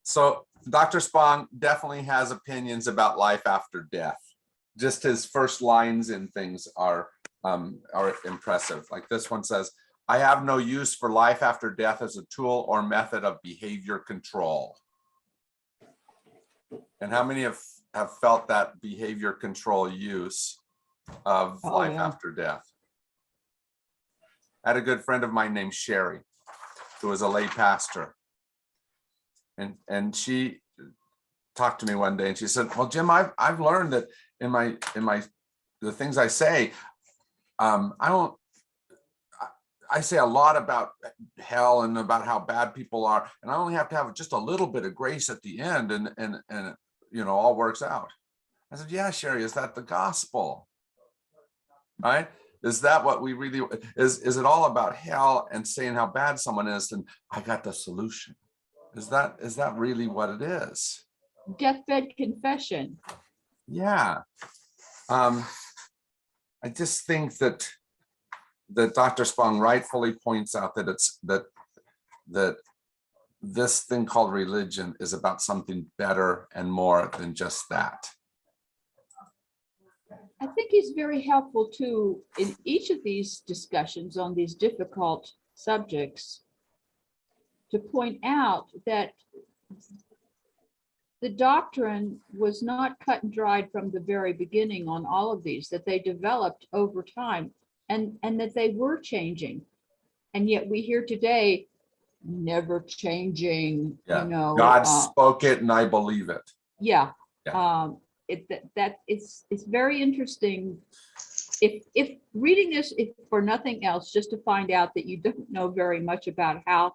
So Dr. Spong definitely has opinions about life after death. Just his first lines in things are impressive. Like this one says, I have no use for life after death as a tool or method of behavior control. And how many have felt that behavior control use of life after death? I had a good friend of mine named Sherry, who was a lay pastor. And she talked to me one day and she said, well, Jim, I've learned that in the things I say, I say a lot about hell and about how bad people are, and I only have to have just a little bit of grace at the end, and you know, all works out. I said, yeah, Sherry, is that the gospel? Right? Is that what we really is it all about hell and saying how bad someone is and I got the solution? Is that really what it is? Deathbed confession. Yeah. I just think that Dr. Spong rightfully points out that it's that this thing called religion is about something better and more than just that. I think he's very helpful too in each of these discussions on these difficult subjects to point out that the doctrine was not cut and dried from the very beginning on all of these, that they developed over time and that they were changing. And yet we hear today, never changing, Yeah. you know. God spoke it and I believe it. Yeah. Yeah. It's very interesting. If reading this, if for nothing else, just to find out that you don't know very much about how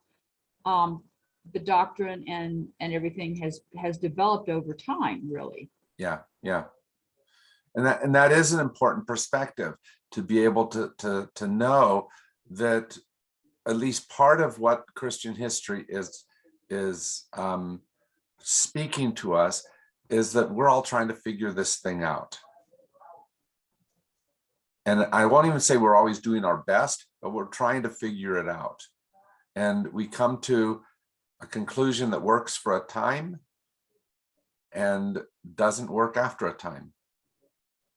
the doctrine and everything has developed over time, really. Yeah, yeah. And that is an important perspective, to be able to know that at least part of what Christian history is speaking to us is that we're all trying to figure this thing out. And I won't even say we're always doing our best, but we're trying to figure it out. And we come to a conclusion that works for a time and doesn't work after a time.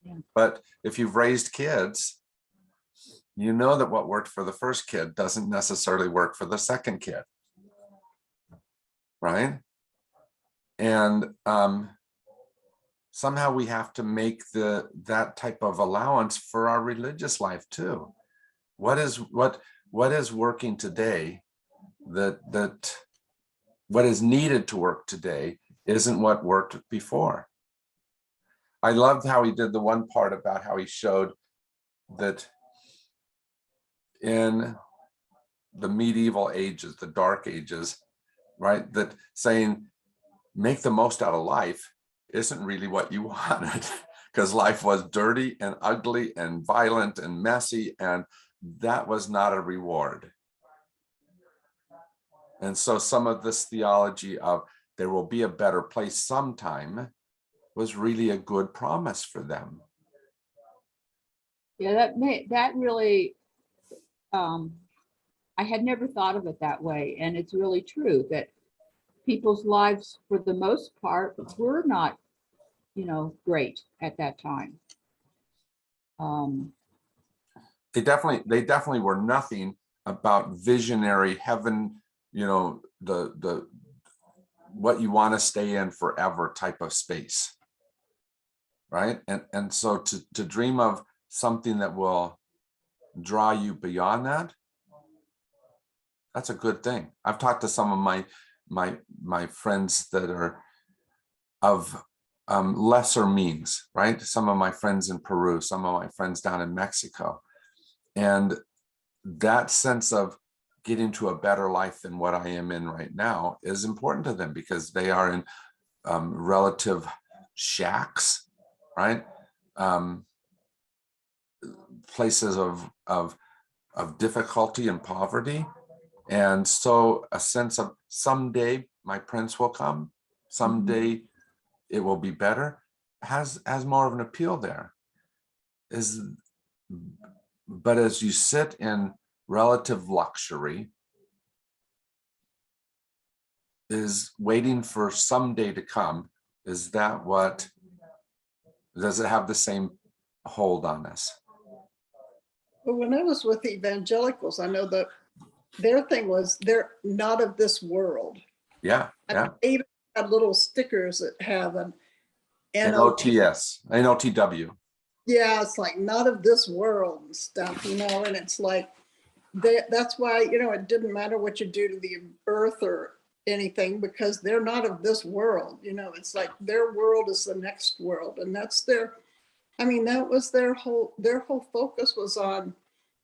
Yeah. But if you've raised kids, you know that what worked for the first kid doesn't necessarily work for the second kid, right? And somehow we have to make that type of allowance for our religious life too. What is working today that what is needed to work today isn't what worked before. I loved how he did the one part about how he showed that in the medieval ages, the dark ages, right, that saying make the most out of life isn't really what you wanted, because life was dirty and ugly and violent and messy, and that was not a reward. And so some of this theology of there will be a better place sometime was really a good promise for them. Yeah, that really, I had never thought of it that way. And it's really true that people's lives, for the most part, were not, great at that time. They definitely were nothing about visionary heaven, the what you want to stay in forever type of space, right? And so to dream of something that will draw you beyond that, that's a good thing. I've talked to some of my friends that are of lesser means, right? Some of my friends in Peru, some of my friends down in Mexico, and that sense of getting to a better life than what I am in right now is important to them, because they are in relative shacks, right? Places of difficulty and poverty. And so a sense of someday my prince will come, someday it will be better, has more of an appeal there. But as you sit in relative luxury, is waiting for someday to come. Is that what, does it have the same hold on us? But when I was with the evangelicals, I know that their thing was they're not of this world. Yeah, I yeah. mean, they even had little stickers that have an NOTS, NOTW. Yeah, it's like not of this world and stuff, you know, and it's like that's why, you know, it didn't matter what you do to the earth or anything because they're not of this world, you know. It's like their world is the next world, and that's their, I mean, that was their whole focus was on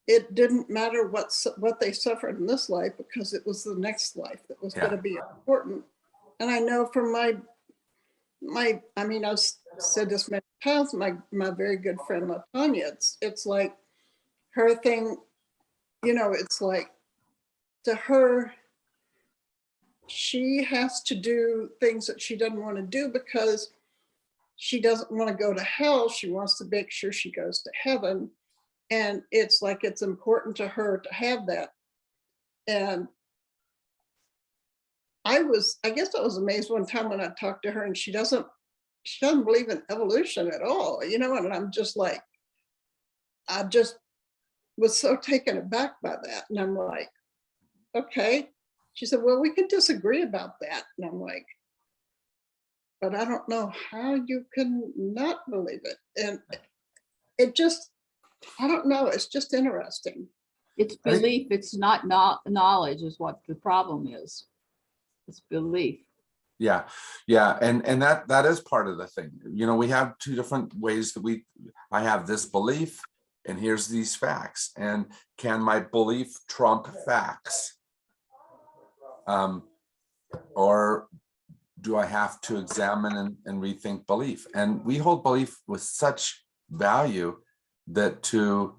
it didn't matter what they suffered in this life because it was the next life that was going to be important. And I know from my I mean, I've said this many times, my very good friend LaTanya, it's like her thing, you know, it's like to her, she has to do things that she doesn't want to do because she doesn't want to go to hell. She wants to make sure she goes to heaven. And it's like it's important to her to have that. And I guess I was amazed one time when I talked to her and she doesn't believe in evolution at all, you know, and I'm just like, I just was so taken aback by that. And I'm like, okay. She said, well, we could disagree about that. And I'm like, but I don't know how you can not believe it. And it just, I don't know. It's just interesting. It's belief. It's not knowledge is what the problem is. It's belief. Yeah, yeah, and that is part of the thing. You know, we have two different ways that I have this belief, and here's these facts. And can my belief trump facts? Or do I have to examine and rethink belief? And we hold belief with such value that to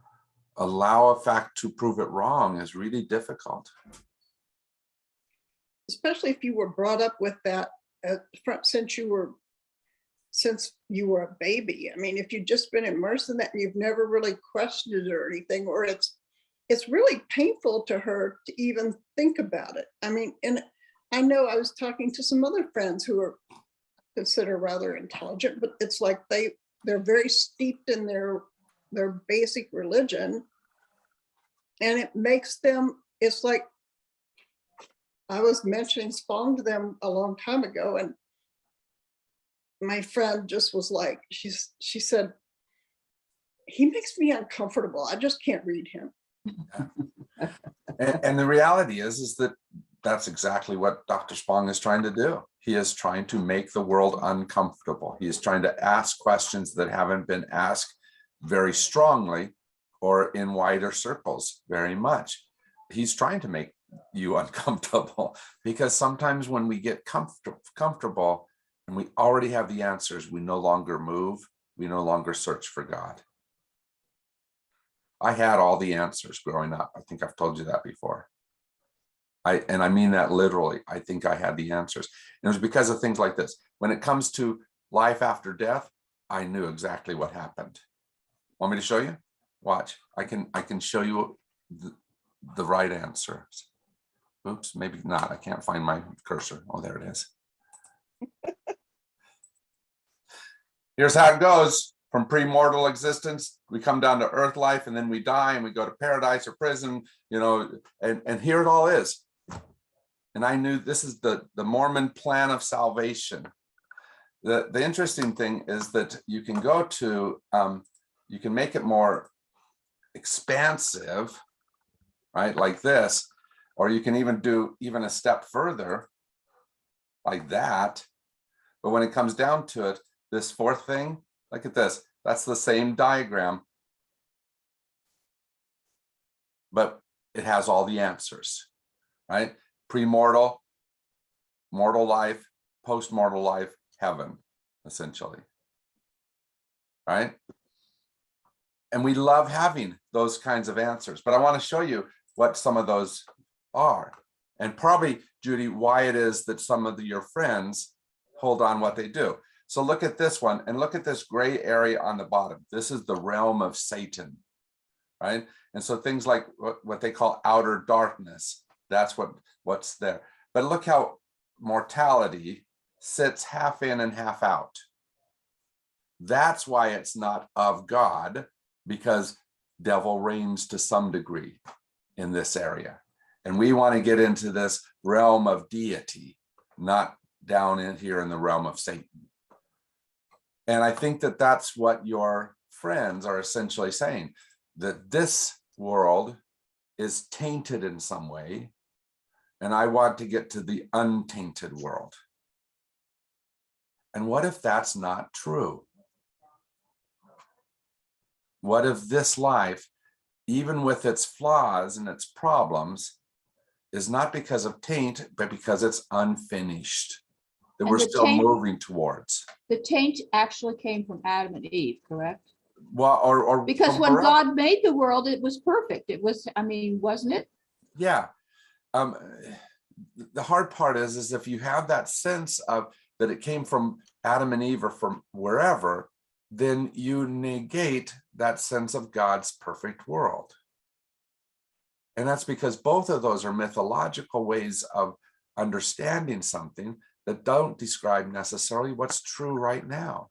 allow a fact to prove it wrong is really difficult. Especially if you were brought up with that since you were a baby. I mean, if you've just been immersed in that and you've never really questioned it or anything, or it's really painful to her to even think about it. I mean, and I know I was talking to some other friends who are considered rather intelligent, but it's like they're very steeped in their basic religion, and it makes them, it's like I was mentioning Spong to them a long time ago, and my friend just was like, she said, he makes me uncomfortable. I just can't read him. And the reality is that that's exactly what Dr. Spong is trying to do. He is trying to make the world uncomfortable. He is trying to ask questions that haven't been asked very strongly or in wider circles very much. He's trying to make you uncomfortable because sometimes when we get comfortable and we already have the answers, we no longer move, we no longer search for God. I had all the answers growing up. I think I've told you that before. And I mean that literally. I think I had the answers. And it was because of things like this. When it comes to life after death, I knew exactly what happened. Want me to show you? Watch. I can show you the right answers. Oops, maybe not. I can't find my cursor. Oh, there it is. Here's how it goes. From pre-mortal existence, we come down to earth life, and then we die and we go to paradise or prison, you know, and here it all is. And I knew this is the Mormon plan of salvation. The interesting thing is that you can go to, you can make it more expansive, right, like this, or you can even do even a step further, like that. But when it comes down to it, this fourth thing, look at this. That's the same diagram, but it has all the answers, right? Pre-mortal, mortal life, post-mortal life, heaven, essentially, right? And we love having those kinds of answers, but I want to show you what some of those are. And probably, Judy, why it is that some of your friends hold on what they do. So look at this one and look at this gray area on the bottom. This is the realm of Satan, right? And so things like what they call outer darkness, that's what's there. But look how mortality sits half in and half out. That's why it's not of God, because devil reigns to some degree in this area. And we want to get into this realm of deity, not down in here in the realm of Satan. And I think that that's what your friends are essentially saying, that this world is tainted in some way, and I want to get to the untainted world. And what if that's not true? What if this life, even with its flaws and its problems, is not because of taint, but because it's unfinished, that And we're the still taint- moving towards? The taint actually came from Adam and Eve, correct? Well, or Because from when wherever. God made the world, it was perfect. It was, I mean, wasn't it? Yeah. The hard part is if you have that sense of that it came from Adam and Eve or from wherever, then you negate that sense of God's perfect world. And that's because both of those are mythological ways of understanding something that don't describe necessarily what's true right now.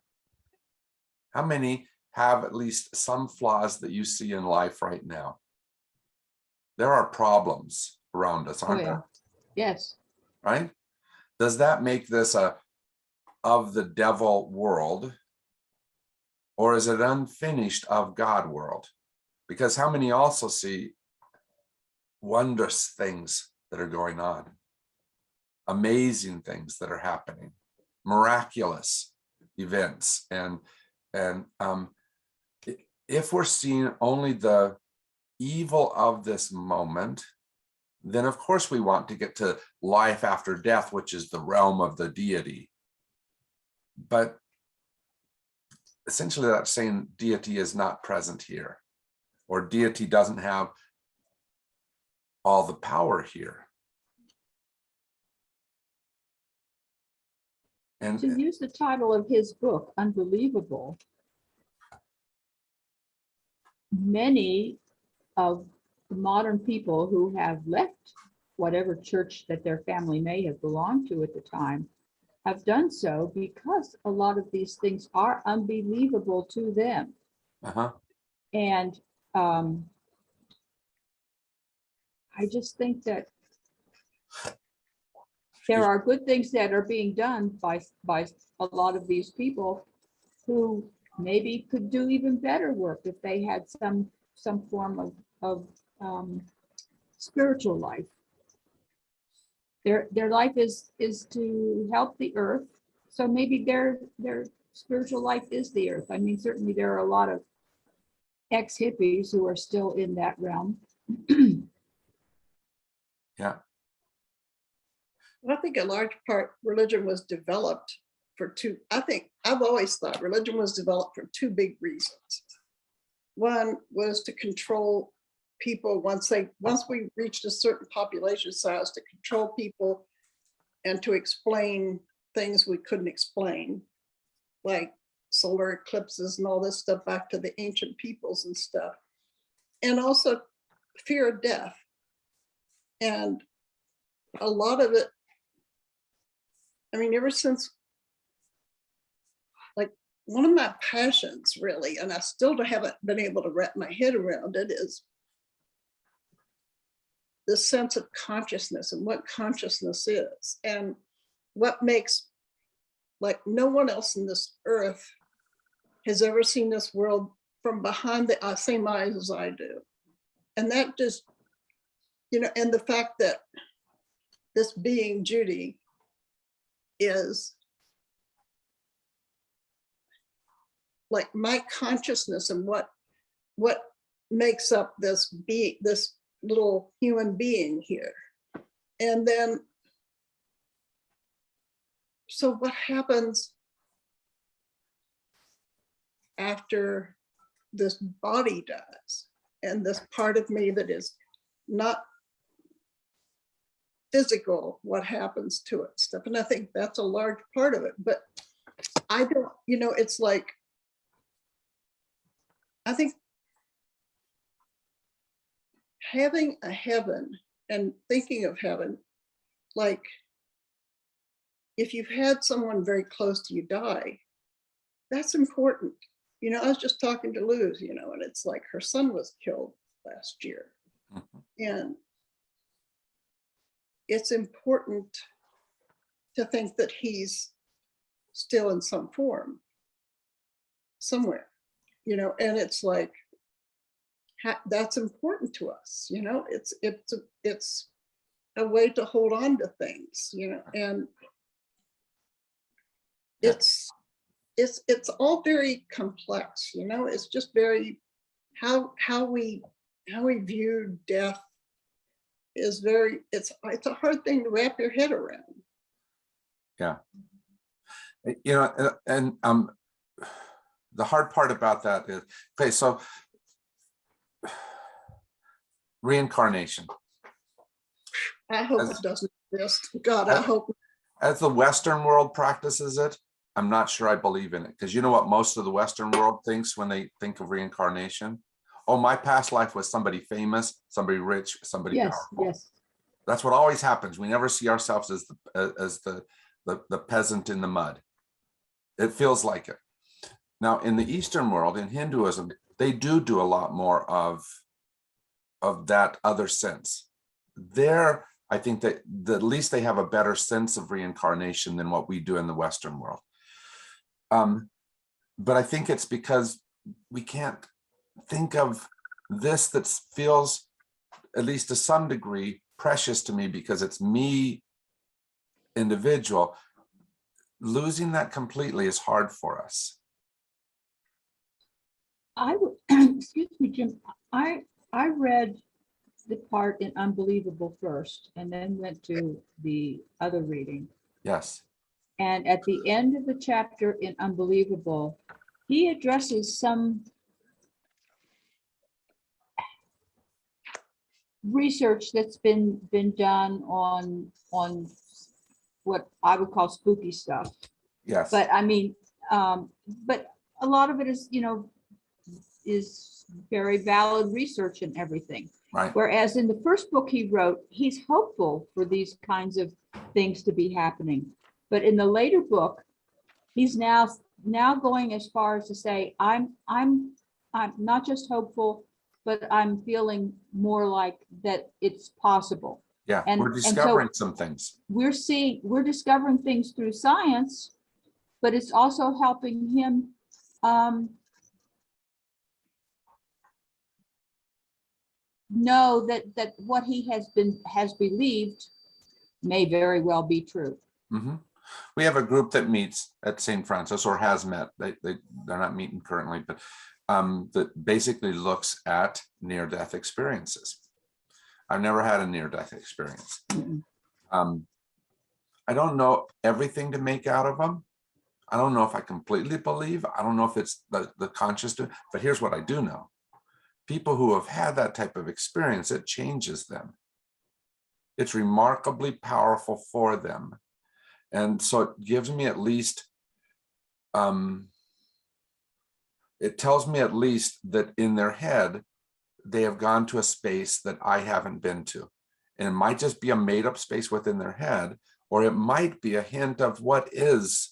How many have at least some flaws that you see in life right now? There are problems around us, Oh, aren't yeah. there? Yes. Right? Does that make this a of the devil world, or is it unfinished of God world? Because how many also see wondrous things that are going on, amazing things that are happening, miraculous events, and if we're seeing only the evil of this moment, then of course we want to get to life after death, which is the realm of the deity. But essentially that's saying deity is not present here, or deity doesn't have all the power here. And To use the title of his book, Unbelievable, many of the modern people who have left whatever church that their family may have belonged to at the time have done so because a lot of these things are unbelievable to them. And I just think that there are good things that are being done by a lot of these people who maybe could do even better work if they had some form of spiritual life. Their life is to help the earth. So maybe their spiritual life is the earth. I mean, certainly there are a lot of ex-hippies who are still in that realm. yeah, I think a large part religion was developed for two. I've always thought religion was developed for two big reasons. One was to control people once we reached a certain population size, to control people and to explain things we couldn't explain, like solar eclipses and all this stuff back to the ancient peoples and stuff. And also fear of death. And a lot of it, I mean, ever since, like, one of my passions really, and I still haven't been able to wrap my head around it, is the sense of consciousness and what consciousness is and what makes, like, no one else in this earth has ever seen this world from behind the same eyes as I do. And that just, and the fact that this being Judy is like my consciousness and what makes up this little human being here. And then, so what happens after this body dies and this part of me that is not physical, what happens to it, stuff? And I think that's a large part of it, but I don't, it's like, I think having a heaven and thinking of heaven, like, if you've had someone very close to you die, that's important. You know, I was just talking to Luz, you know, and it's like her son was killed last year. Mhm. And it's important to think that he's still in some form somewhere, you know, and it's like, that's important to us, you know, it's a way to hold on to things, you know, and Yeah. it's all very complex, you know, it's just very, how we view death is very, it's a hard thing to wrap your head around. Yeah. You know, and the hard part about that is, okay, so reincarnation. I hope it doesn't exist. God, I hope. As the Western world practices it, I'm not sure I believe in it, because you know what most of the Western world thinks when they think of reincarnation? Oh, my past life was somebody famous, somebody rich, somebody Yes, powerful. yes. That's what always happens. We never see ourselves as the peasant in the mud. It feels like it. Now, in the Eastern world, in Hinduism, they do a lot more of that other sense. There, I think that at least they have a better sense of reincarnation than what we do in the Western world. But I think it's because we can't think of this that feels, at least to some degree, precious to me because it's me, individual. Losing that completely is hard for us. I would, excuse me, Jim, I read the part in Unbelievable first and then went to the other reading. Yes. And at the end of the chapter in Unbelievable, he addresses some research that's been done on what I would call spooky stuff. Yes. But I mean, but a lot of it is, you know, is very valid research and everything. Right. Whereas in the first book he wrote, he's hopeful for these kinds of things to be happening. But in the later book, he's now going as far as to say, I'm not just hopeful, but I'm feeling more like that it's possible. Yeah, And we're discovering some things. We're discovering things through science, but it's also helping him know that what he has believed may very well be true. Mm-hmm. We have a group that meets at St. Francis, or has met. They're not meeting currently, but that basically looks at near-death experiences. I've never had a near-death experience. I don't know everything to make out of them. I don't know if I completely believe. I don't know if it's the conscious, but here's what I do know. People who have had that type of experience, it changes them. It's remarkably powerful for them. And so it gives me at least, it tells me at least that in their head, they have gone to a space that I haven't been to. And it might just be a made up space within their head, or it might be a hint of what is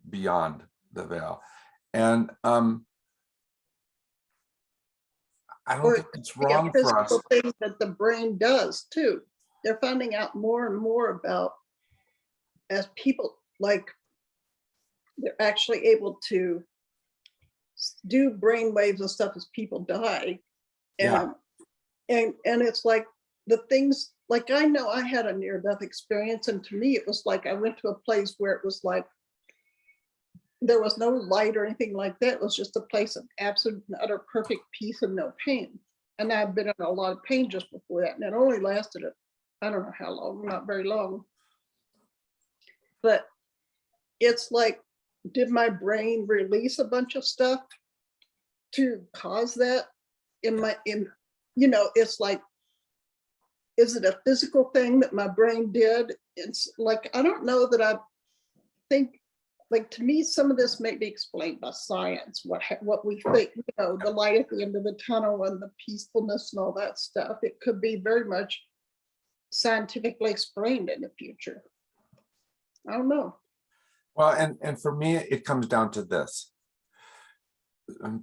beyond the veil. And I don't think it's wrong for us. Thing that the brain does too. They're finding out more and more about, as people, like, they're actually able to do brain waves and stuff as people die. And it's like the things, like, I know I had a near-death experience, and to me it was like I went to a place where it was like there was no light or anything like that. It was just a place of absolute and utter perfect peace and no pain. And I've been in a lot of pain just before that, and it only lasted I don't know how long, not very long. But it's like, did my brain release a bunch of stuff to cause that you know, it's like, is it a physical thing that my brain did? It's like, I don't know that I think, like, to me, some of this may be explained by science, what we think, you know, the light at the end of the tunnel and the peacefulness and all that stuff. It could be very much scientifically explained in the future. I don't know. Well, and for me, it comes down to this.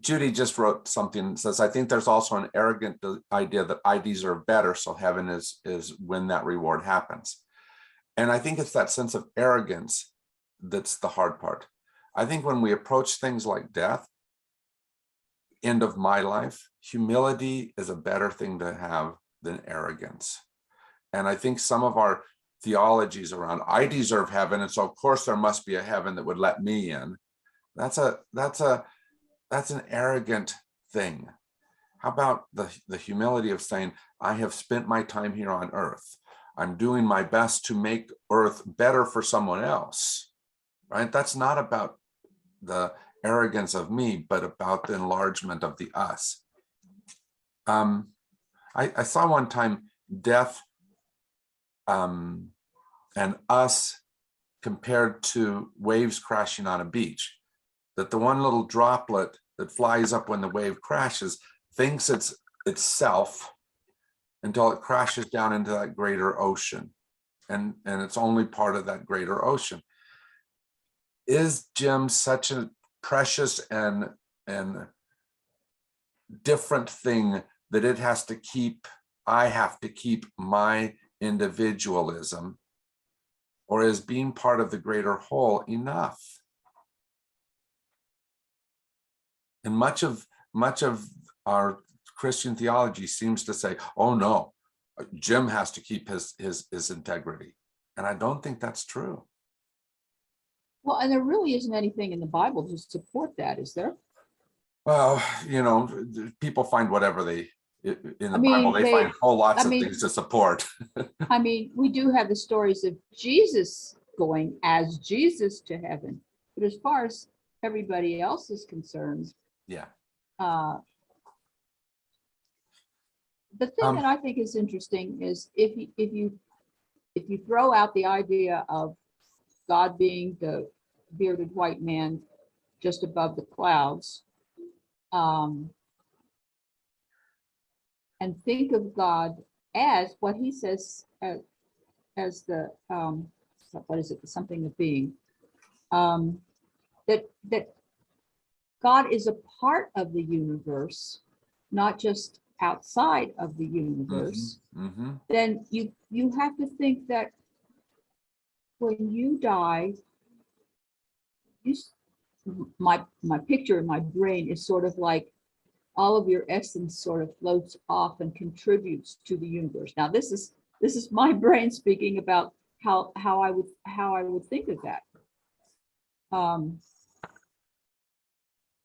Judy just wrote something that says, I think there's also an arrogant idea that I deserve better, so heaven is when that reward happens. And I think it's that sense of arrogance that's the hard part. I think when we approach things like death, end of my life, humility is a better thing to have than arrogance. And I think some of our theologies around, I deserve heaven, and so of course there must be a heaven that would let me in. That's an arrogant thing. How about the humility of saying, I have spent my time here on earth. I'm doing my best to make earth better for someone else, right? That's not about the arrogance of me, but about the enlargement of the us. I saw one time death and us compared to waves crashing on a beach, that the one little droplet that flies up when the wave crashes thinks it's itself until it crashes down into that greater ocean. And it's only part of that greater ocean. Is Jim such a precious and different thing that it has to keep, I have to keep my individualism, or is being part of the greater whole enough? And much of our Christian theology seems to say, oh no, Jim has to keep his integrity. And I don't think that's true. Well, and there really isn't anything in the Bible to support that, is there? Well, you know, people find whatever they, in the Bible, mean, they find whole lots I of mean- things to support. I mean, we do have the stories of Jesus going as Jesus to heaven, but as far as everybody else is concerned, Yeah. The thing that I think is interesting is if you throw out the idea of God being the bearded white man just above the clouds, and think of God as what he says as the what is it, something of being, that God is a part of the universe, not just outside of the universe. Mm-hmm. Then you have to think that when you die, my picture in my brain is sort of like all of your essence sort of floats off and contributes to the universe. Now this is my brain speaking about how I would think of that.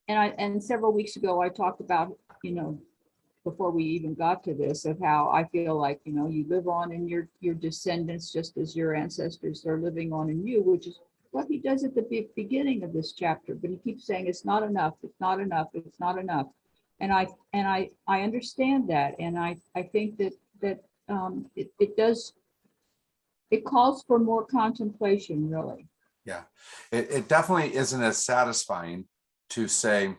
And several weeks ago I talked about, before we even got to this, of how I feel like, you live on in your descendants just as your ancestors are living on in you, which is what he does at the beginning of this chapter. But he keeps saying it's not enough, it's not enough, it's not enough. And I understand that, and I think that it calls for more contemplation, really. Yeah, it definitely isn't as satisfying to say,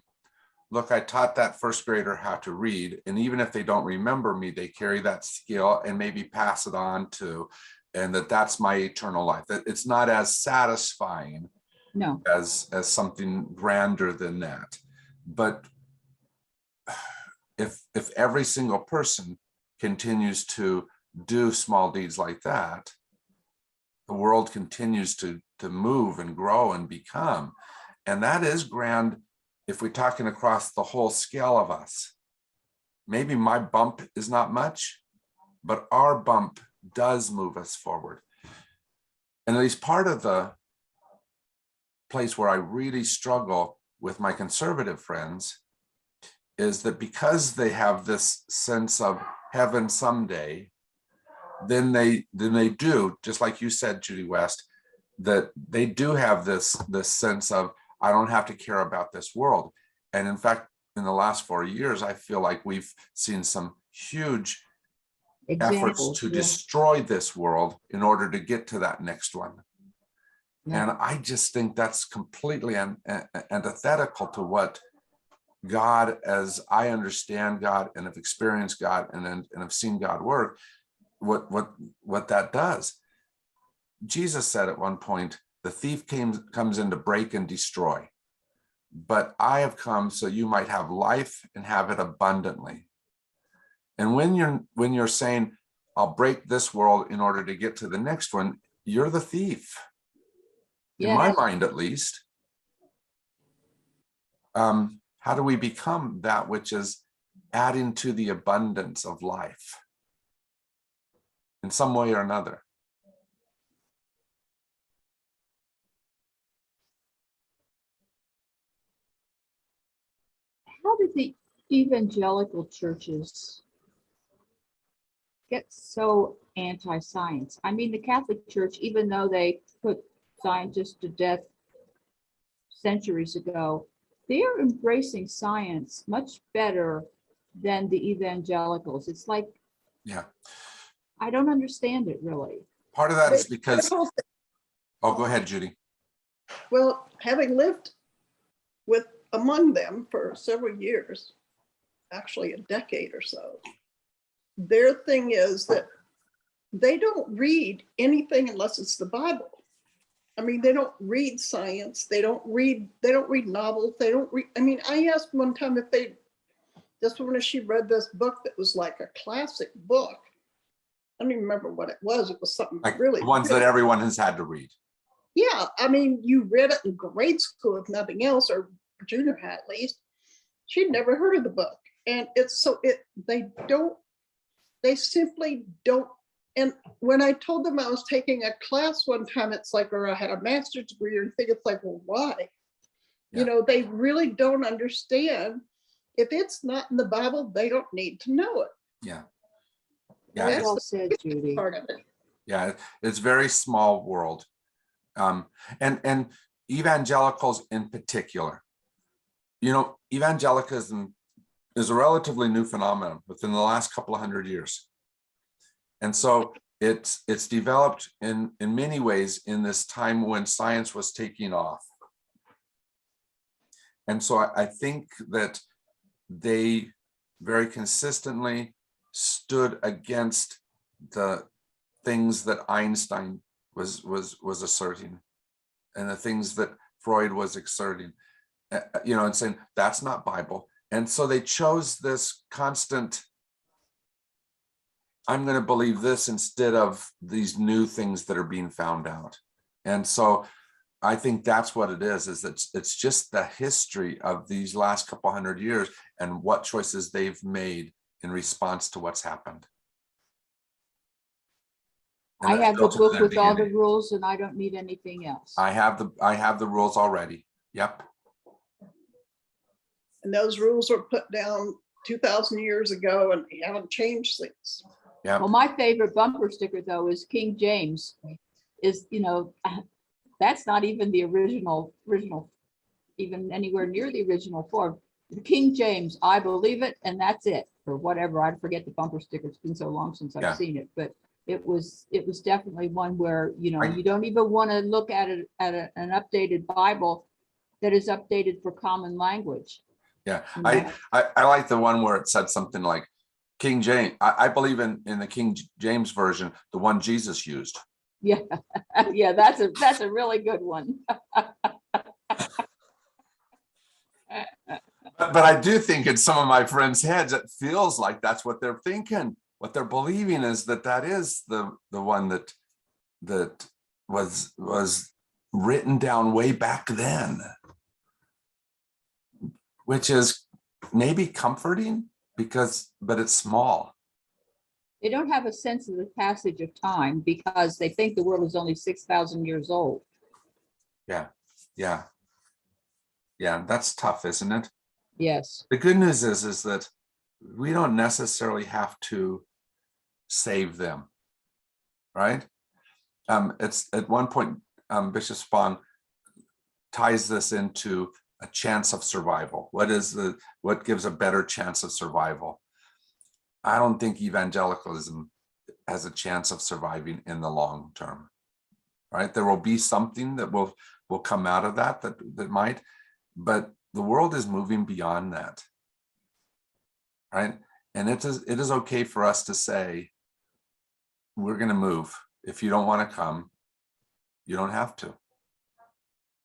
look, I taught that first grader how to read, and even if they don't remember me, they carry that skill and maybe pass it on to, and that's my eternal life. That it's not as satisfying, No, as something grander than that. But if every single person continues to do small deeds like that, the world continues to move and grow and become. And that is grand if we're talking across the whole scale of us. Maybe my bump is not much, but our bump does move us forward. And at least part of the place where I really struggle with my conservative friends is that because they have this sense of heaven someday, then they do, just like you said, Judy West, that they do have this sense of, I don't have to care about this world. And in fact, in the last 4 years, I feel like we've seen some huge efforts to destroy this world in order to get to that next one. Yeah. And I just think that's completely antithetical to what God, as I understand God and have experienced God and have seen God work, what that does. Jesus said at one point The thief comes in to break and destroy. But I have come so you might have life and have it abundantly. And when you're saying, I'll break this world in order to get to the next one, you're the thief. In my mind, at least. How do we become that which is adding to the abundance of life in some way or another? How did the evangelical churches get so anti-science? I mean, the Catholic Church, even though they put scientists to death centuries ago, they are embracing science much better than the evangelicals. It's like, Yeah. I don't understand it really. Part of that is because, oh, go ahead, Judy. Well, having lived among them for several years, actually a decade or so, their thing is that they don't read anything unless it's the Bible. I mean, they don't read science. They don't read novels. They don't read. I mean, I asked one time if this woman, she read this book that was like a classic book. I don't even remember what it was. It was something Like really the ones that everyone has had to read. Yeah, I mean, you read it in grade school, if nothing else, or junior high at least. She'd never heard of the book. And they simply don't. And when I told them I was taking a class one time, it's like, or I had a master's degree, or you think it's like, well, why? Yeah. You know, they really don't understand. If it's not in the Bible, they don't need to know it. Yeah. Yeah, Yeah. well said, Judy. Part of it. Yeah. It's very small world. And evangelicals in particular, you know, evangelicalism is a relatively new phenomenon within the last couple of 100 years. And so it's developed in many ways in this time when science was taking off. And so I think that they very consistently stood against the things that Einstein was asserting and the things that Freud was exerting, you know, and saying that's not Bible. And so they chose this constant, I'm going to believe this instead of these new things that are being found out. And so I think that's what it is that it's just the history of these last couple 100 years and what choices they've made in response to what's happened. And I that's have the built into book their with all the DNA. rules and I don't need anything else. I have the rules already. Yep. And those rules were put down 2,000 years ago and they haven't changed since. Yep. Well, my favorite bumper sticker though is King James. Is, you know, that's not even the original, even anywhere near the original form. The King James, I believe it, and that's it, or whatever. I forget the bumper sticker. It's been so long since I've seen it, but it was definitely one where, you know, you don't even want to look at it at an updated Bible that is updated for common language. Yeah, You know? I like the one where it said something like King James. I believe in the King James version, the one Jesus used. Yeah, yeah, that's a really good one. But I do think in some of my friends' heads, it feels like that's what they're thinking. What they're believing is that is the one that was written down way back then, which is maybe comforting but it's small. They don't have a sense of the passage of time because they think the world is only 6,000 years old. Yeah, yeah, yeah. That's tough, isn't it? Yes. The good news is that we don't necessarily have to save them, right? It's at one point, Bishop Spong ties this into a chance of survival. What gives a better chance of survival? I don't think evangelicalism has a chance of surviving in the long term, right? There will be something that will come out of that might, but the world is moving beyond that, right? And it is okay for us to say, we're going to move. If you don't want to come, you don't have to.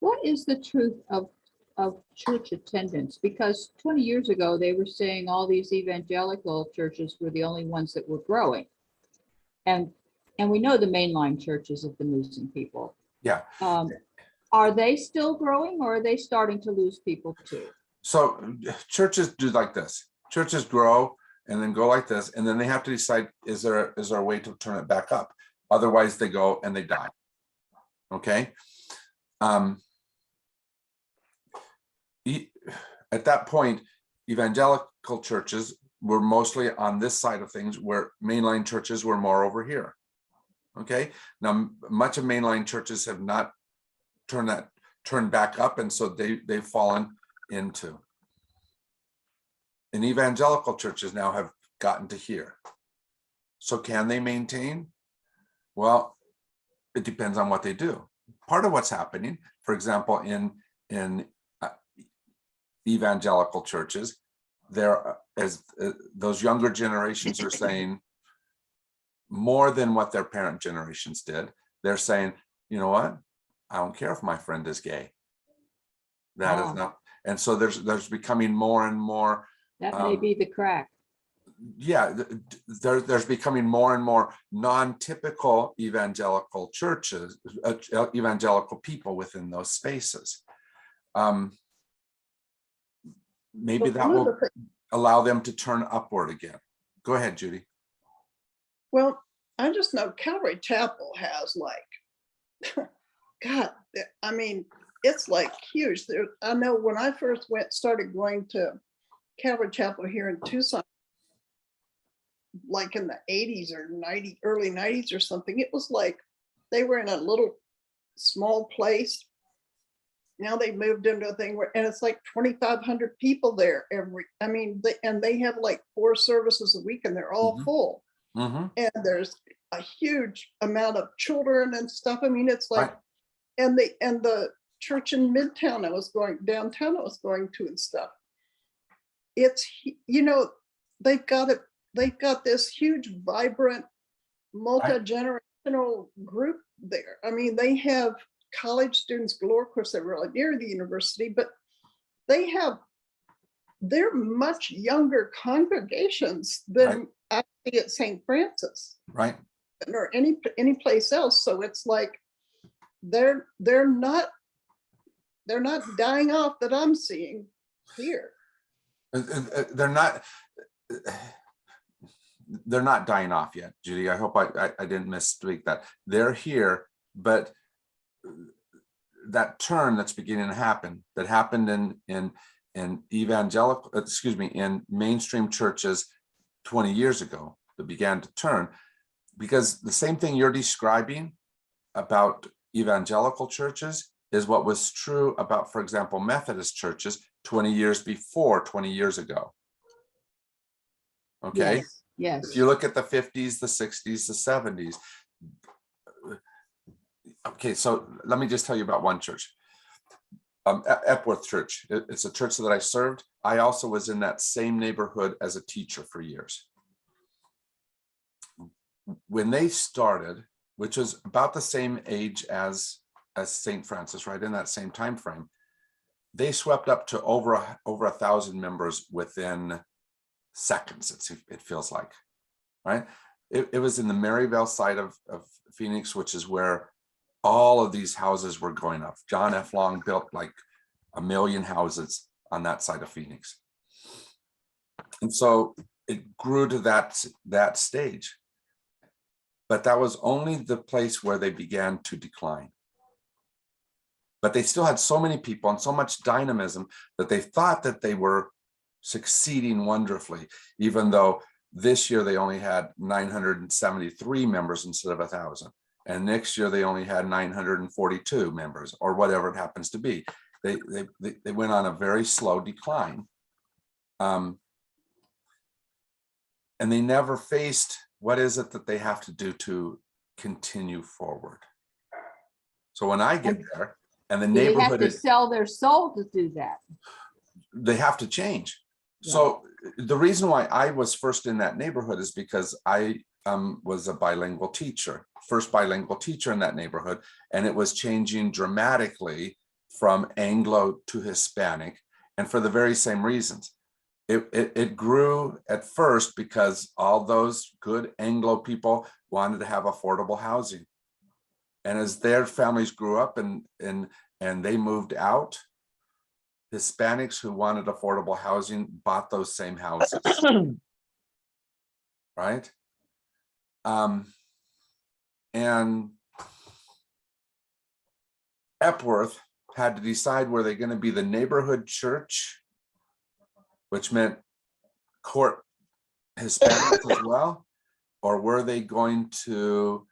What is the truth of church attendance? Because 20 years ago, they were saying all these evangelical churches were the only ones that were growing. And we know the mainline churches have been losing people. Yeah. Are they still growing, or are they starting to lose people too? So churches do like this. Churches grow and then go like this, and then they have to decide, is there a way to turn it back up? Otherwise they go and they die. Okay. At that point, evangelical churches were mostly on this side of things, where mainline churches were more over here. Okay. Now, much of mainline churches have not turned back up, and so they've fallen into. And evangelical churches now have gotten to here. So can they maintain? Well, it depends on what they do. Part of what's happening, for example, in evangelical churches, those younger generations are saying more than what their parent generations did. They're saying, you know what? I don't care if my friend is gay. That is not. And so there's becoming more and more. That may be the crack. Yeah, there's becoming more and more non-typical evangelical churches, evangelical people within those spaces. Maybe that will allow them to turn upward again. Go ahead, Judy. Well, I just know Calvary Chapel has like, God, I mean, it's like huge. I know when I first started going to Calvary Chapel here in Tucson, like in the 80s or early 90s or something, it was like they were in a little small place. Now they moved into a thing where, and it's like 2,500 people there and they have like 4 services a week, and they're all full. And there's a huge amount of children and stuff. I mean, it's like, and the church in Midtown downtown I was going to and stuff. It's, they've got this huge, vibrant, multi-generational group there. I mean, they have college students galore. Of course, they're really near the university, but they're much younger congregations than I see at St. Francis, or any place else. So it's like they're not dying off that I'm seeing here. They're not dying off yet, Judy. I hope I didn't misspeak that. They're here, but that turn that's beginning to happen, that happened in in mainstream churches 20 years ago, that began to turn, because the same thing you're describing about evangelical churches is what was true about, for example, Methodist churches 20 years ago. Okay. Yes. If you look at the 50s, the 60s, the 70s. Okay, so let me just tell you about one church. Epworth Church. It's a church that I served. I also was in that same neighborhood as a teacher for years. When they started, which was about the same age as St. Francis, right in that same time frame, they swept up to over 1,000 members within seconds. It feels like, right? It was in the Maryvale side of Phoenix, which is where all of these houses were going up. John F. Long built like 1 million houses on that side of Phoenix. And so it grew to that stage. But that was only the place where they began to decline. But they still had so many people and so much dynamism that they thought that they were succeeding wonderfully, even though this year they only had 973 members instead of 1,000. And next year they only had 942 members, or whatever it happens to be. They went on a very slow decline. And they never faced what is it that they have to do to continue forward. So when I get there and the neighborhood, they have to sell their soul to do that. They have to change. Yeah. So the reason why I was first in that neighborhood is because I was a bilingual teacher, first bilingual teacher in that neighborhood, and it was changing dramatically from Anglo to Hispanic, and for the very same reasons. It grew at first because all those good Anglo people wanted to have affordable housing. And as their families grew up and they moved out, Hispanics who wanted affordable housing bought those same houses. Right? And Epworth had to decide, were they going to be the neighborhood church, which meant court Hispanics as well, or were they going to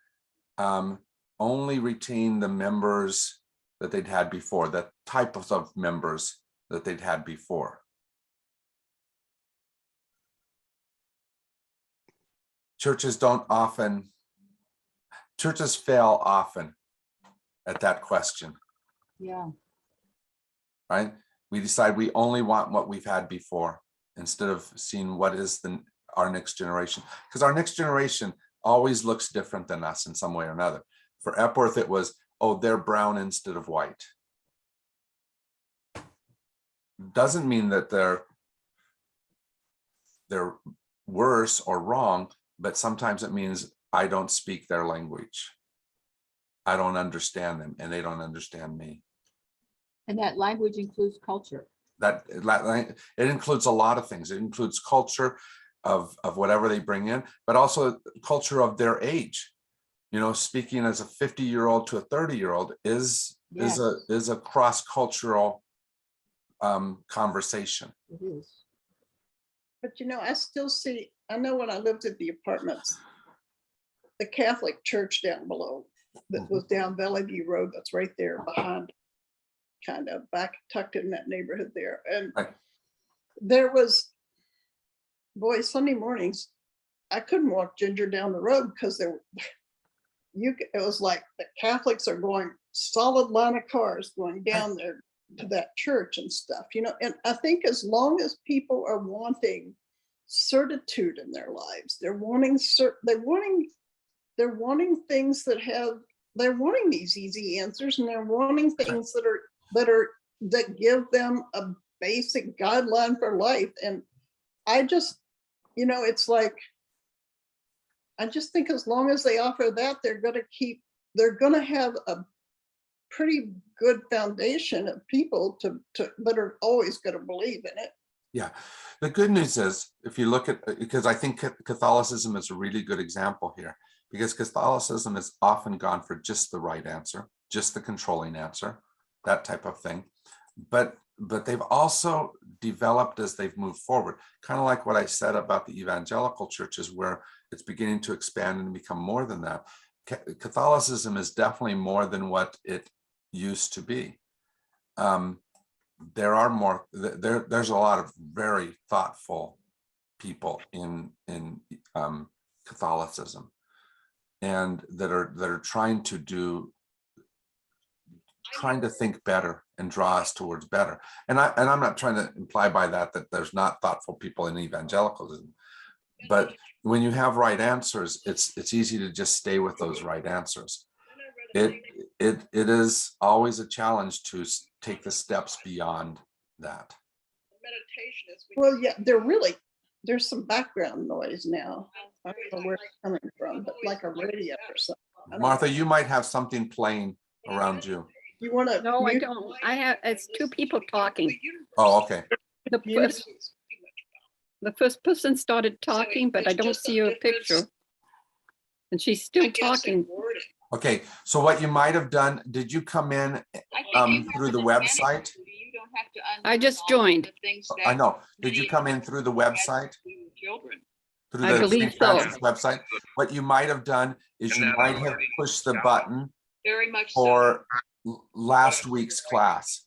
only retain the members that they'd had before, the types of members that they'd had before? Churches fail often at that question. Yeah. Right? We decide we only want what we've had before instead of seeing what is our next generation. Because our next generation always looks different than us in some way or another. For Epworth, it was, oh, they're brown instead of white. Doesn't mean that they're worse or wrong, but sometimes it means I don't speak their language. I don't understand them and they don't understand me. And that language includes culture. It includes a lot of things. It includes culture of whatever they bring in, but also culture of their age. You know, speaking as a 50-year-old to a 30-year-old is a cross-cultural conversation. It is. But you know, I still see, I know when I lived at the apartments, the Catholic church down below that was down Valley View Road, that's right there behind, kind of back tucked in that neighborhood there. And Right. there was, boy, Sunday mornings, I couldn't walk Ginger down the road because it was like the Catholics are going solid line of cars going down there to that church and stuff, you know. And I think as long as people are wanting certitude in their lives, they're wanting things they're wanting these easy answers, and they're wanting things that give them a basic guideline for life. And I just, you know, it's like, I just think as long as they offer that, they're going to have a pretty good foundation of people that are always going to believe in it. Yeah. The good news is, if you look at, because I think Catholicism is a really good example here, because Catholicism has often gone for just the right answer, just the controlling answer, that type of thing. But they've also developed as they've moved forward, kind of like what I said about the evangelical churches, where it's beginning to expand and become more than that. Catholicism is definitely more than what it used to be. There's a lot of very thoughtful people in Catholicism, and that are trying to think better and draw us towards better. And I'm not trying to imply by that there's not thoughtful people in evangelicalism, but when you have right answers, it's easy to just stay with those right answers. It is always a challenge to take the steps beyond that. Well, yeah, there's some background noise now. I don't know where it's coming from, but like a radio or something. Martha, you might have something playing around you. You want to? No, I don't. It's two people talking. Oh, okay. The first person started talking, but I don't see her picture. And she's still talking. Okay, so what you might have done, did you come in through the website? I just joined. I know. Did you come in through the website? Through I the believe St. so. Francis website? What you might have done is you might have pushed the button Very much for last week's class.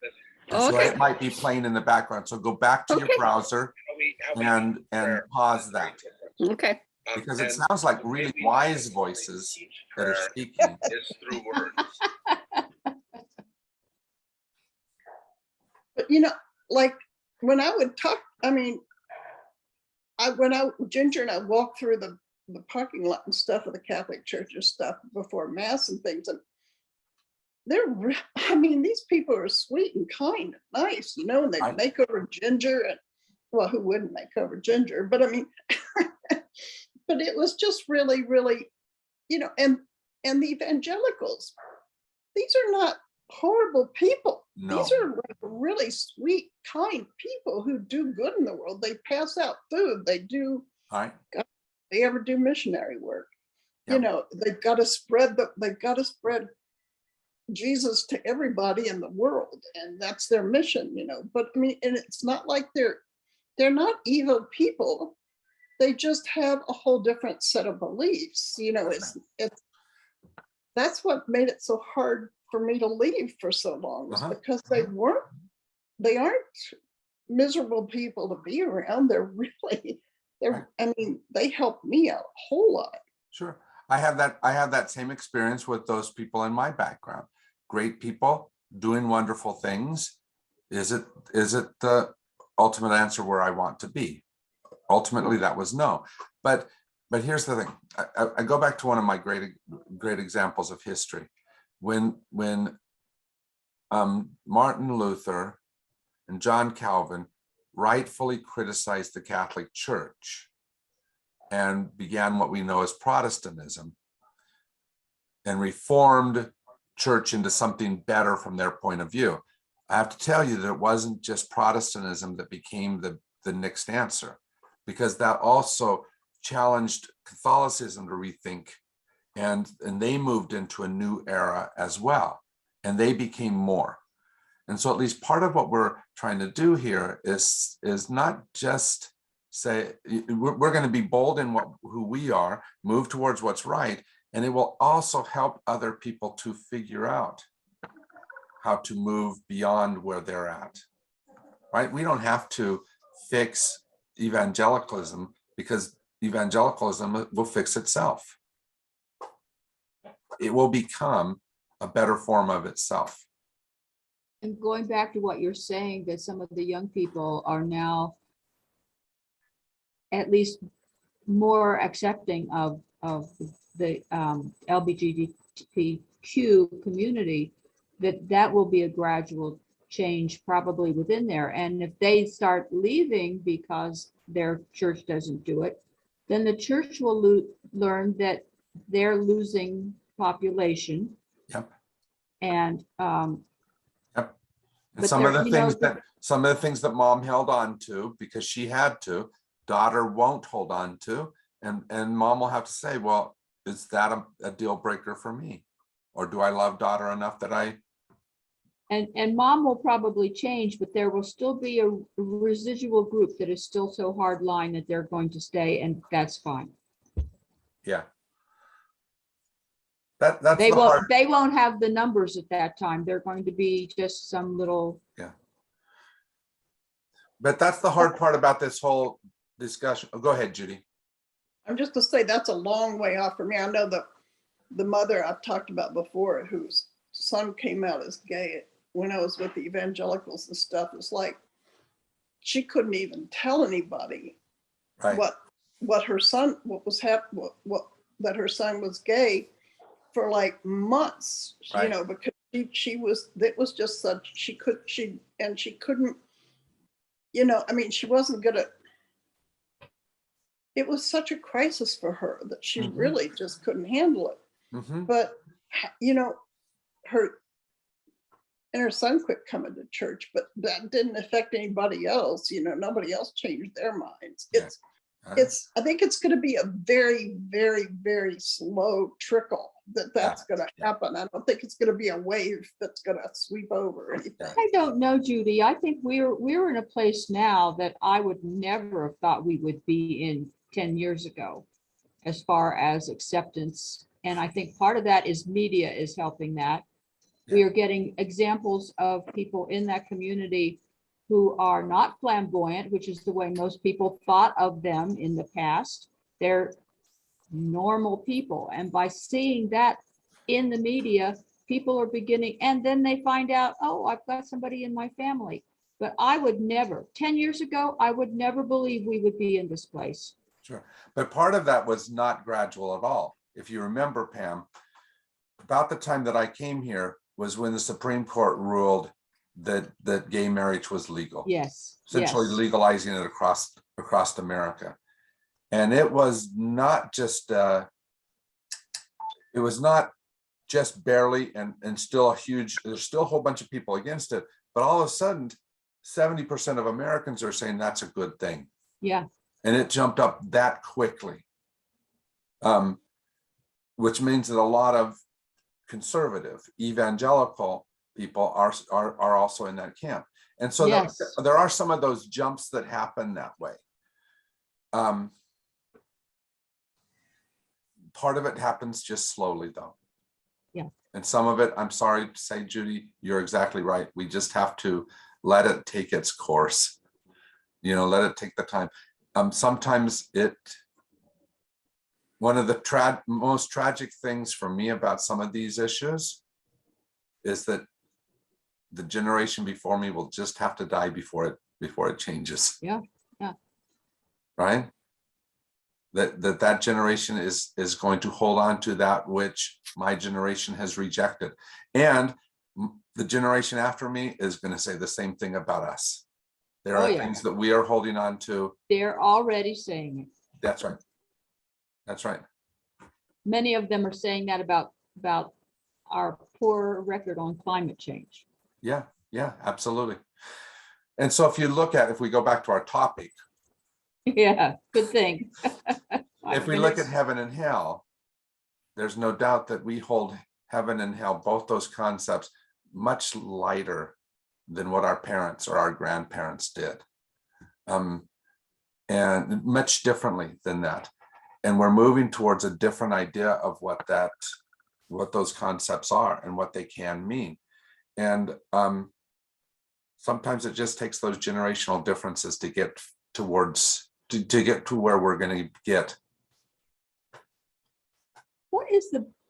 And so Okay. it might be playing in the background. So go back to your Okay. browser and pause that, Okay. because it sounds like really wise voices that are speaking. But you know, like when I would talk, I mean, Ginger and I walked through the parking lot and stuff of the Catholic Church and stuff before Mass and things, and I mean, these people are sweet and kind and nice, you know, and they make over ginger and, well, who wouldn't make over ginger? But I mean, but it was just really, really, you know, and the evangelicals, these are not horrible people. No. These are like really sweet, kind people who do good in the world. They pass out food. They do, Right. they ever do missionary work. Yep. You know, they've got to spread Jesus to everybody in the world, and that's their mission, you know. But I mean, and it's not like they're not evil people. They just have a whole different set of beliefs, you know. It's that's what made it so hard for me to leave for so long, was because they aren't miserable people to be around. I mean, they helped me out a whole lot. Sure. I have that same experience with those people in my background. Great people doing wonderful things. Is it the ultimate answer where I want to be? Ultimately, that was no. But here's the thing. I go back to one of my great examples of history. When Martin Luther and John Calvin rightfully criticized the Catholic Church and began what we know as Protestantism and reformed church into something better from their point of view. I have to tell you that it wasn't just Protestantism that became the next answer, because that also challenged Catholicism to rethink, and they moved into a new era as well, and they became more. And so at least part of what we're trying to do here is not just say, we're going to be bold in who we are, move towards what's right, and it will also help other people to figure out how to move beyond where they're at, right? We don't have to fix evangelicalism, because evangelicalism will fix itself. It will become a better form of itself. And going back to what you're saying, that some of the young people are now at least more accepting of the LGBTQ community, that will be a gradual change probably within there. And if they start leaving because their church doesn't do it, then the church will learn that they're losing population. Yep. And yep. And but some of the things that mom held on to because she had to, daughter won't hold on to, and mom will have to say, well, is that a deal breaker for me, or do I love daughter enough that I? And mom will probably change, but there will still be a residual group that is still so hard line that they're going to stay, and that's fine. Yeah. That's they won't have the numbers at that time. They're going to be just some little. Yeah. But that's the hard part about this whole discussion. Oh, go ahead, Judy. I'm just to say that's a long way off for me. I know the mother I've talked about before, whose son came out as gay when I was with the evangelicals and stuff. It's like she couldn't even tell anybody what her son, what was happening, that her son was gay for like months, you know, because she was, it was just such, she couldn't, you know, I mean, she wasn't gonna, it was such a crisis for her that she really just couldn't handle it. But, you know, her son quit coming to church, but that didn't affect anybody else. You know, nobody else changed their minds. I think it's going to be a very, very, very slow trickle that's going to happen. I don't think it's going to be a wave that's going to sweep over anything. I don't know, Judy. I think we're in a place now that I would never have thought we would be in 10 years ago, as far as acceptance. And I think part of that is media is helping that. We are getting examples of people in that community who are not flamboyant, which is the way most people thought of them in the past. They're normal people. And by seeing that in the media, people are beginning, and then they find out, oh, I've got somebody in my family. But I would never, 10 years ago, I would never believe we would be in this place. Sure. But part of that was not gradual at all. If you remember, Pam, about the time that I came here, was when the Supreme Court ruled that gay marriage was legal, Yes, essentially yes. legalizing it across America. And it was not just it was not just barely and still a huge, there's still a whole bunch of people against it, but all of a sudden 70% of Americans are saying that's a good thing. Yeah, And it jumped up that quickly, which means that a lot of conservative evangelical people are also in that camp. And so yes. there are some of those jumps that happen that way. Part of it happens just slowly though. Yeah. And some of it, I'm sorry to say, Judy, you're exactly right. We just have to let it take its course. You know, let it take the time. Sometimes one of the most tragic things for me about some of these issues is that the generation before me will just have to die before it changes. Yeah, yeah. Right? That generation is going to hold on to that which my generation has rejected. And the generation after me is going to say the same thing about us. There are things that we are holding on to. They're already saying it. That's right. That's right. Many of them are saying that about our poor record on climate change. Yeah, yeah, absolutely. And so if we go back to our topic, Yeah, good thing. if we look at heaven and hell, there's no doubt that we hold heaven and hell, both those concepts, much lighter than what our parents or our grandparents did. And much differently than that. And we're moving towards a different idea of what those concepts are and what they can mean. And sometimes it just takes those generational differences to get to get to where we're going to get.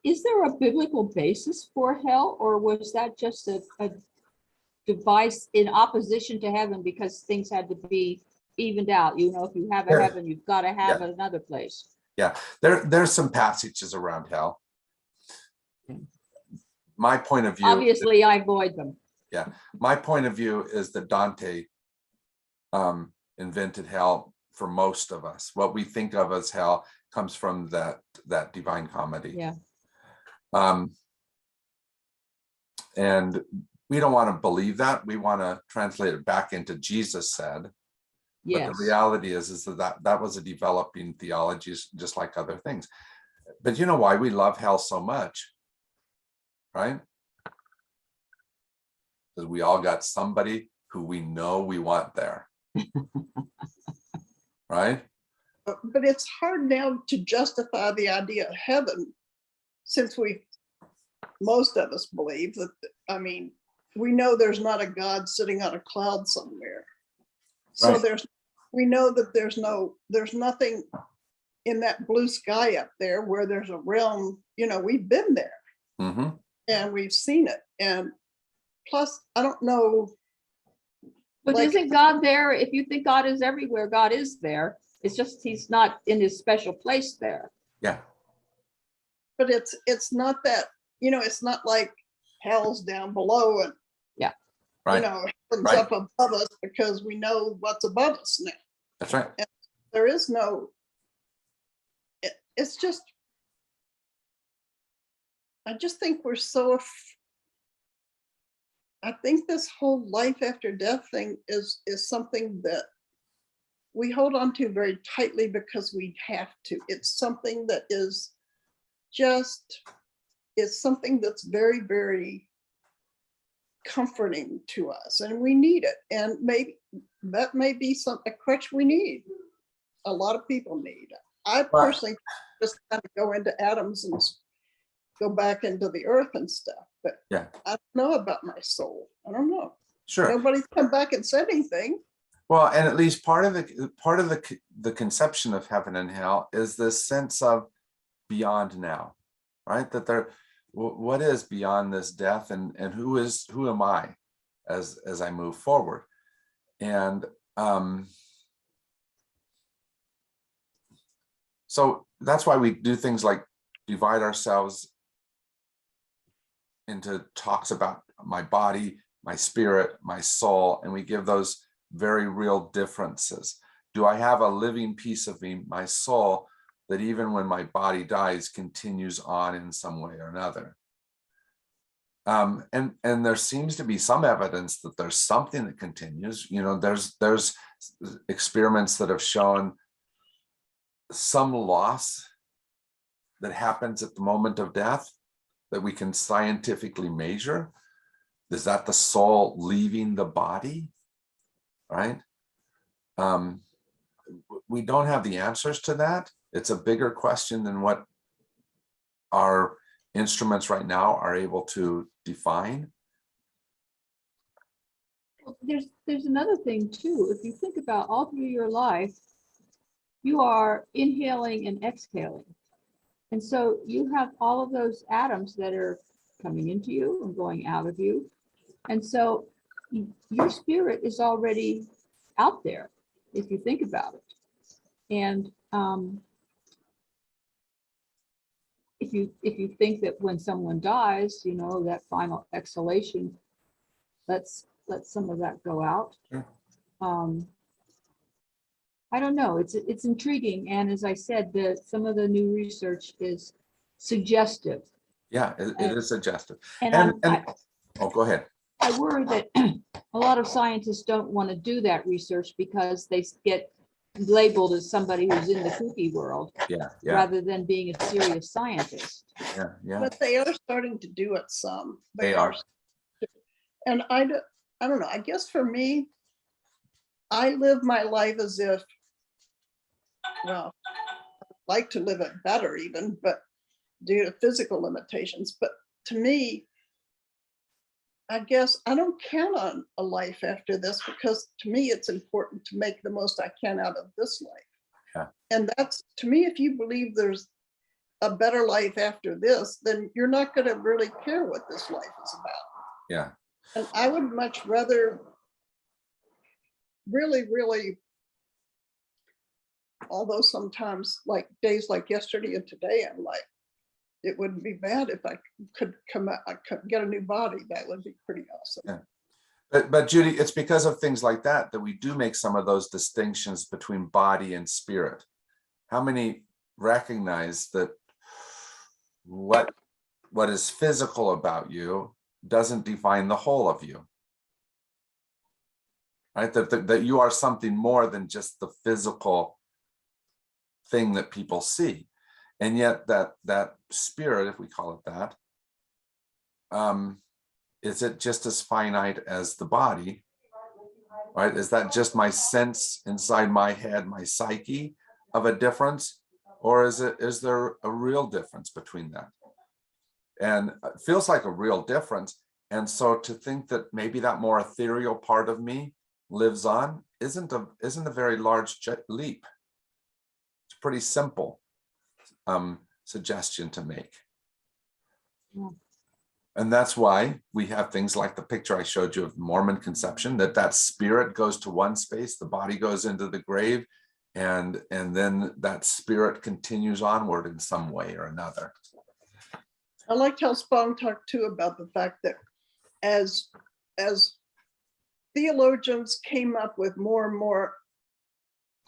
Is there a biblical basis for hell, or was that just a device in opposition to heaven because things had to be evened out? You know, if you have a heaven, you've got to have another place. Yeah, there's some passages around hell. My point of view, obviously I avoid them. Yeah, my point of view is that Dante invented hell for most of us. What we think of as hell comes from that Divine Comedy. Yeah. And we don't want to believe that. We want to translate it back into Jesus said. Yes. But the reality is that was a developing theology, just like other things. But you know why we love hell so much, right? Because we all got somebody who we know we want there. Right? But it's hard now to justify the idea of heaven, since most of us believe that, I mean, we know there's not a God sitting on a cloud somewhere. So Right. we know that there's nothing in that blue sky up there where there's a realm, you know, we've been there. Mm-hmm. And we've seen it. And plus, I don't know. But isn't God there? If you think God is everywhere, God is there. It's just he's not in his special place there. Yeah. But it's not that, you know, it's not like hell's down below and Right. you know, heaven's up above us, because we know what's above us now. That's right. And there is no, it's just, I just think we're so, I think this whole life after death thing is something that we hold on to very tightly because we have to. It's something that is just, it's something that's very, very comforting to us, and we need it. And maybe that may be a crutch we need. A lot of people need. I personally just kind of go into atoms and go back into the earth and stuff, but Yeah. I don't know about my soul. I don't know. Sure. Nobody's come back and said anything. Well, and at least part of the conception of heaven and hell is this sense of beyond now, right? That what is beyond this death, and who am I as I move forward? And so that's why we do things like divide ourselves into talks about my body, my spirit, my soul, and we give those very real differences. Do I have a living piece of me, my soul, that even when my body dies continues on in some way or another? And there seems to be some evidence that there's something that continues. You know, there's experiments that have shown some loss that happens at the moment of death that we can scientifically measure. Is that the soul leaving the body? Right? We don't have the answers to that. It's a bigger question than what our instruments right now are able to define. Well, there's another thing too. If you think about all through your life, you are inhaling and exhaling. And so you have all of those atoms that are coming into you and going out of you. And so your spirit is already out there, if you think about it. And if you think that when someone dies, you know, that final exhalation, let some of that go out. Sure. I don't know. It's intriguing, and as I said, some of the new research is suggestive. Yeah, it is suggestive. And Oh, go ahead. I worry that a lot of scientists don't want to do that research because they get labeled as somebody who's in the kooky world Yeah, rather than being a serious scientist. yeah. But they are starting to do it some. They are. And I don't know, I guess for me, I live my life as if, well, I'd like to live it better even, but due to physical limitations. But to me, I guess I don't count on a life after this because to me, it's important to make the most I can out of this life. Yeah. And that's, to me, if you believe there's a better life after this, then you're not going to really care what this life is about. Yeah. And I would much rather really, although sometimes like days like yesterday and today, I'm like, it wouldn't be bad if I could come out, I could get a new body. That would be pretty awesome. Yeah. But Judy, it's because of things like that that we do make some of those distinctions between body and spirit. How many recognize that what is physical about you doesn't define the whole of you? Right? That you are something more than just the physical thing that people see. And yet that spirit, if we call it that, is it just as finite as the body? Right? Is that just my sense inside my head, my psyche of a difference? Or is there a real difference between that? And it feels like a real difference. And so to think that maybe that more ethereal part of me lives on isn't a very large leap. It's pretty simple suggestion to make. Yeah. And that's why we have things like the picture I showed you of Mormon conception, that spirit goes to one space, the body goes into the grave, and then that spirit continues onward in some way or another. I liked how Spong talked too about the fact that as theologians came up with more and more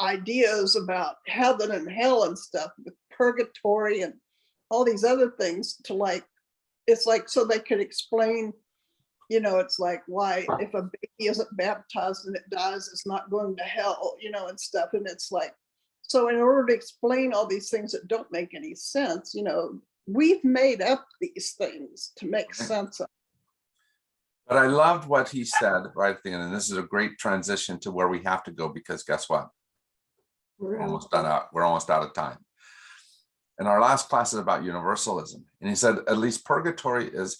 ideas about heaven and hell and stuff, with purgatory and all these other things, to like, it's like so they could explain, you know, it's like why if a baby isn't baptized and it dies, it's not going to hell, you know, and stuff. And it's like, so in order to explain all these things that don't make any sense, you know, we've made up these things to make sense of. But I loved what he said right at the end, and this is a great transition to where we have to go, because guess what? We're almost out of time. And our last class is about universalism. And he said, at least purgatory is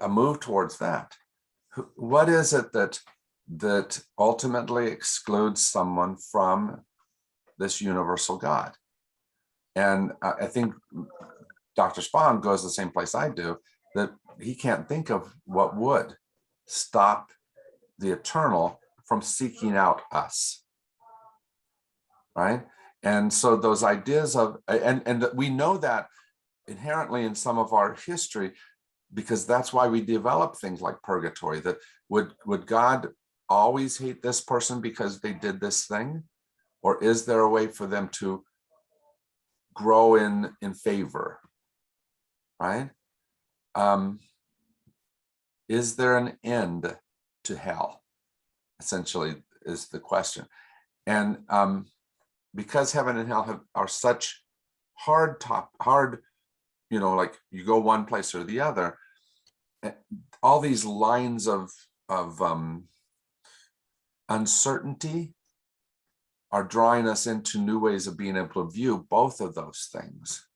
a move towards that. What is it that ultimately excludes someone from this universal God? And I think Dr. Spong goes the same place I do, that he can't think of what would stop the eternal from seeking out us. Right? And so those ideas of, and we know that inherently in some of our history, because that's why we develop things like purgatory. That would God always hate this person because they did this thing? Or is there a way for them to grow in favor, right? Is there an end to hell? Essentially is the question. And because heaven and hell are such hard, you know, like you go one place or the other, all these lines of uncertainty are drawing us into new ways of being able to view both of those things,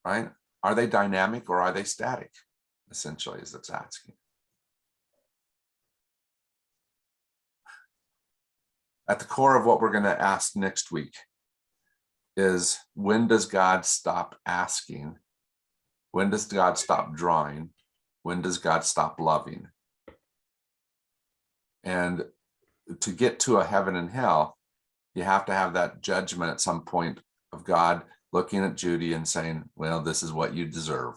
right? Are they dynamic or are they static? Essentially, is it's asking. At the core of what we're going to ask next week is, when does God stop asking? When does God stop drawing? When does God stop loving? And to get to a heaven and hell, you have to have that judgment at some point of God looking at Judy and saying, well, this is what you deserve.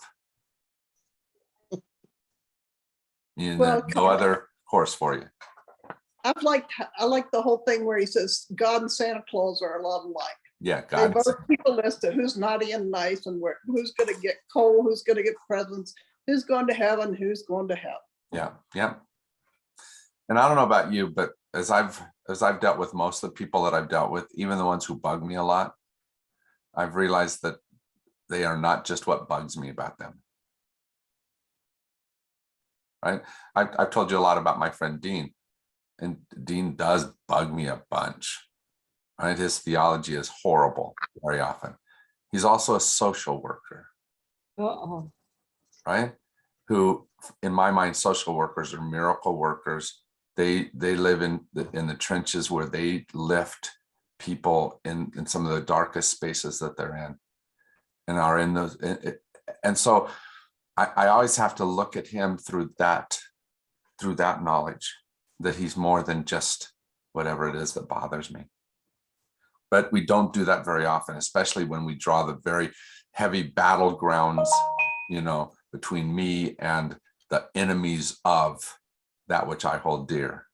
You know, no other course for you. I like the whole thing where he says God and Santa Claus are a lot alike. Yeah, They God. both keep a list of who's naughty and nice, and who's going to get coal, who's going to get presents, who's going to heaven, who's going to hell. Yeah, yeah. And I don't know about you, but as I've dealt with most of the people that I've dealt with, even the ones who bug me a lot, I've realized that they are not just what bugs me about them. Right? I've told you a lot about my friend Dean, and Dean does bug me a bunch. Right? His theology is horrible very often. He's also a social worker. Uh-oh. Right? Who, in my mind, social workers are miracle workers. They live in the trenches where they lift people in some of the darkest spaces that they're in, and are in those. And so I always have to look at him through that knowledge, that he's more than just whatever it is that bothers me. But we don't do that very often, especially when we draw the very heavy battlegrounds, you know, between me and the enemies of that which I hold dear.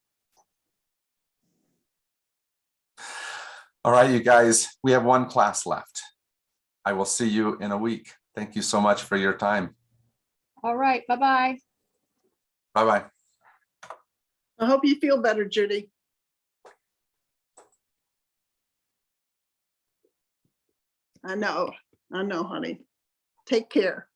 All right, you guys, we have one class left. I will see you in a week. Thank you so much for your time. All right, bye-bye. Bye-bye. I hope you feel better, Judy. I know, honey. Take care.